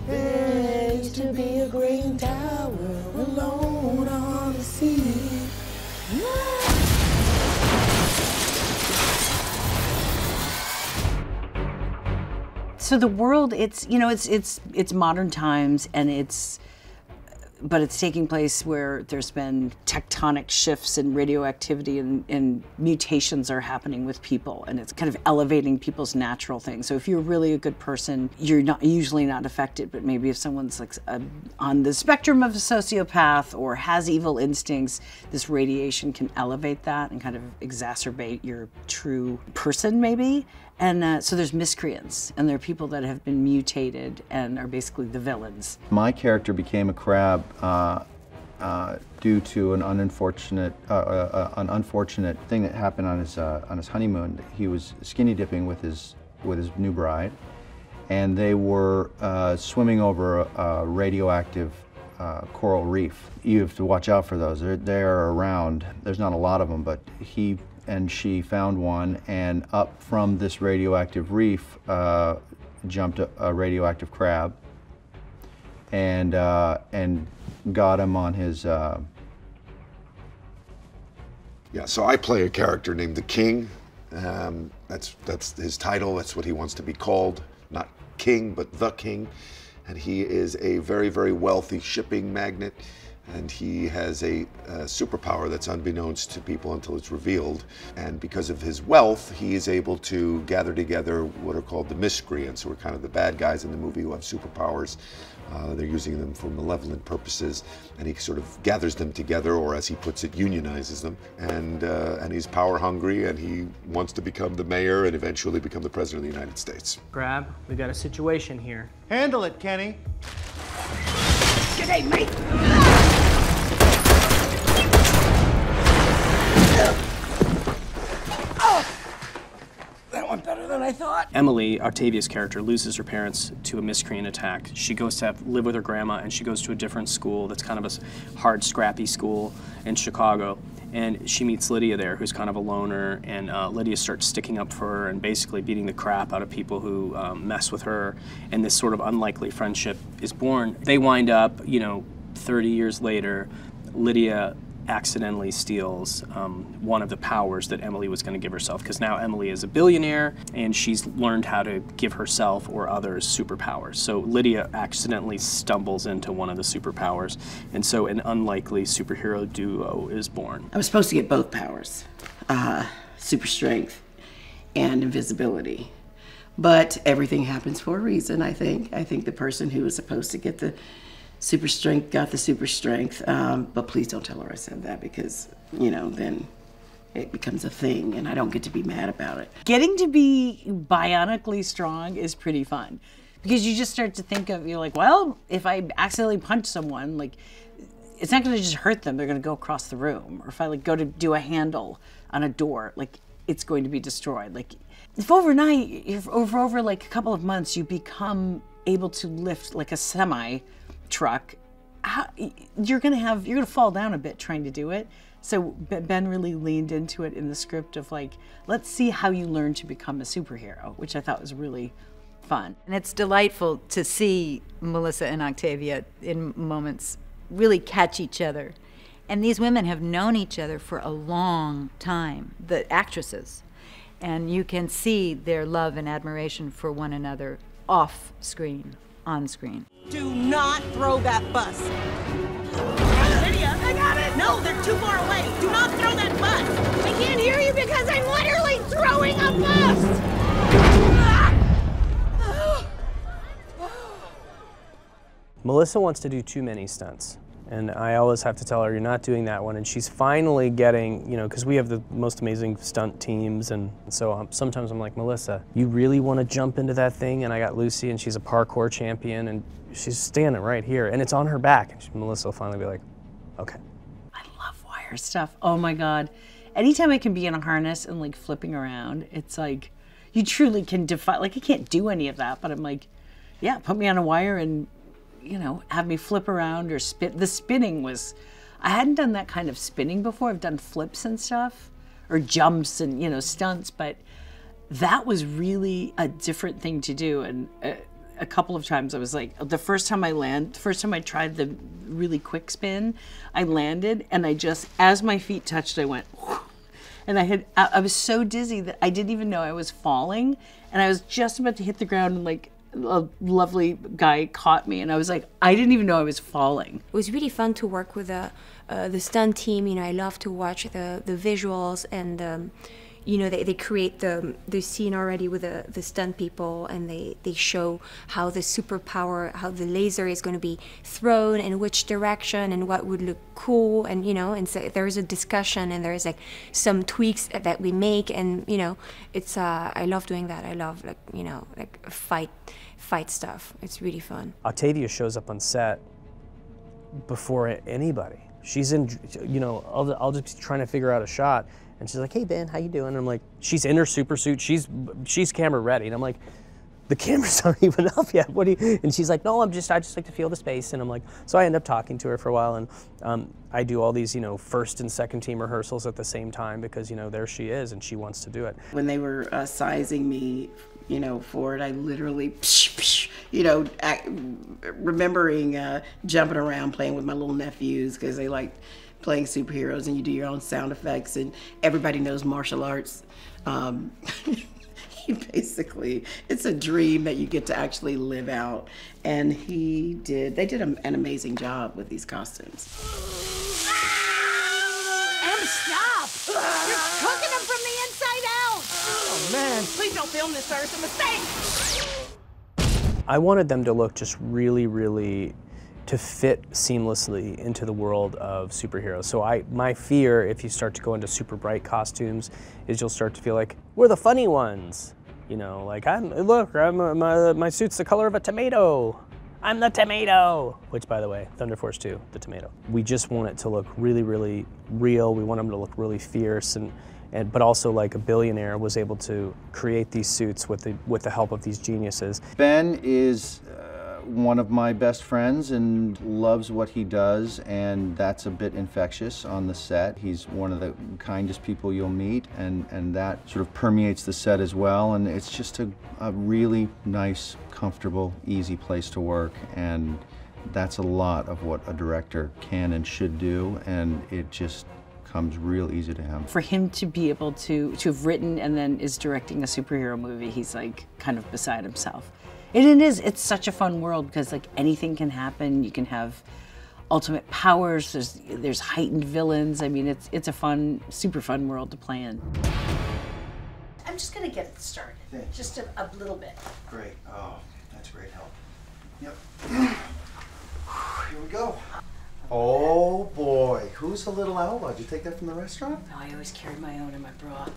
There used to be a green tower alone on the sea. So the world, it's, you know, it's modern times, and but it's taking place where there's been tectonic shifts in radioactivity, and mutations are happening with people, and it's kind of elevating people's natural things. So if you're really a good person, you're usually not affected, but maybe if someone's like on the spectrum of a sociopath or has evil instincts, this radiation can elevate that and kind of exacerbate your true person, maybe. And so there's miscreants, and there are people that have been mutated and are basically the villains. My character became a crab due to an unfortunate thing that happened on his honeymoon. He was skinny dipping with his new bride, and they were swimming over a radioactive coral reef. You have to watch out for those. They're around. There's not a lot of them, but he and she found one, and up from this radioactive reef jumped a radioactive crab, and got him on his. Yeah, so I play a character named the King. That's his title. That's what he wants to be called. Not King, but the King. And he is a very, very wealthy shipping magnate. And he has a superpower that's unbeknownst to people until it's revealed. And because of his wealth, he is able to gather together what are called the miscreants, who are kind of the bad guys in the movie who have superpowers. They're using them for malevolent purposes, and he sort of gathers them together, or as he puts it, unionizes them. And he's power hungry, and he wants to become the mayor and eventually become the president of the United States. Crab, we got a situation here. Handle it, Kenny. G'day, mate. That went better than I thought. Emily, Octavia's character, loses her parents to a miscreant attack. She goes to live with her grandma, and she goes to a different school that's kind of a hard, scrappy school in Chicago. And she meets Lydia there, who's kind of a loner, and Lydia starts sticking up for her and basically beating the crap out of people who mess with her, and this sort of unlikely friendship is born. They wind up, you know, 30 years later, Lydia accidentally steals one of the powers that Emily was going to give herself, because now Emily is a billionaire and she's learned how to give herself or others superpowers. So Lydia accidentally stumbles into one of the superpowers, and so an unlikely superhero duo is born. I was supposed to get both powers, super strength and invisibility, but everything happens for a reason, I think. I think the person who was supposed to get the super strength got the super strength, but please don't tell her I said that, because, you know, then it becomes a thing and I don't get to be mad about it. Getting to be bionically strong is pretty fun, because you just start to think of, you're like, well, if I accidentally punch someone, like, it's not gonna just hurt them, they're gonna go across the room. Or if I like go to do a handle on a door, like, it's going to be destroyed. Like, if overnight, if over like a couple of months, you become able to lift like a semi truck, you're gonna fall down a bit trying to do it. So Ben really leaned into it in the script of like, let's see how you learn to become a superhero, which I thought was really fun. And it's delightful to see Melissa and Octavia in moments really catch each other. And these women have known each other for a long time, the actresses. And you can see their love and admiration for one another off screen, on screen. Do not throw that bus. Lydia, I got it. No, they're too far away. Do not throw that bus. I can't hear you because I'm literally throwing a bus. Melissa wants to do too many stunts, and I always have to tell her, you're not doing that one, and she's finally getting, you know, because we have the most amazing stunt teams, and so sometimes I'm like, Melissa, you really want to jump into that thing? And I got Lucy, and she's a parkour champion, and she's standing right here, and it's on her back, and Melissa will finally be like, okay. I love wire stuff, oh my God. Anytime I can be in a harness and like flipping around, it's like, you truly can defy, like I can't do any of that, but I'm like, yeah, put me on a wire and, you know, have me flip around or spin. The spinning was, I hadn't done that kind of spinning before. I've done flips and stuff, or jumps and, you know, stunts, but that was really a different thing to do. And a couple of times I was like, the first time I tried the really quick spin, I landed and I just, as my feet touched, I went, whew, and I was so dizzy that I didn't even know I was falling, and I was just about to hit the ground, and like a lovely guy caught me, and I was like, I didn't even know I was falling. It was really fun to work with the stunt team. You know, I love to watch the visuals, and you know, they create the scene already with the stunt people, and they show how the superpower, how the laser is going to be thrown in which direction and what would look cool, and you know, and so there's a discussion and there's like some tweaks that we make, and you know, it's I love doing that. I love like, you know, like fight stuff. It's really fun. Octavia shows up on set before anybody. She's in, you know, I'll just be trying to figure out a shot. And she's like, hey, Ben, how you doing? And I'm like, she's in her super suit. She's camera ready. And I'm like, the cameras aren't even up yet. What do you? And she's like, no, I just like to feel the space. And I'm like, so I end up talking to her for a while. And I do all these, you know, first and second team rehearsals at the same time because, you know, there she is and she wants to do it. When they were sizing me, you know, for it, I literally, you know, remembering jumping around playing with my little nephews because they like playing superheroes, and you do your own sound effects, and everybody knows martial arts. Basically, it's a dream that you get to actually live out, and they did an amazing job with these costumes. Em, stop! You're cooking them from the inside out! Oh, man. Please don't film this, sir. It's a mistake! I wanted them to look just really, really to fit seamlessly into the world of superheroes. So my fear, if you start to go into super bright costumes, is you'll start to feel like, we're the funny ones. You know, like, my suit's the color of a tomato. I'm the tomato. Which, by the way, Thunder Force 2, the tomato. We just want it to look really, really real. We want them to look really fierce, but also like a billionaire was able to create these suits with the help of these geniuses. Ben is one of my best friends and loves what he does, and that's a bit infectious on the set. He's one of the kindest people you'll meet, and that sort of permeates the set as well, and it's just a really nice, comfortable, easy place to work, and that's a lot of what a director can and should do, and it just comes real easy to him. For him to be able to have written and then is directing a superhero movie, he's like kind of beside himself. It's such a fun world because like anything can happen. You can have ultimate powers, there's heightened villains. I mean, it's a fun, super fun world to play in. I'm just gonna get it started, just a little bit. Great, oh, that's great help. Yep, here we go. Oh boy, who's the little outlaw? Did you take that from the restaurant? No, I always carry my own in my bra.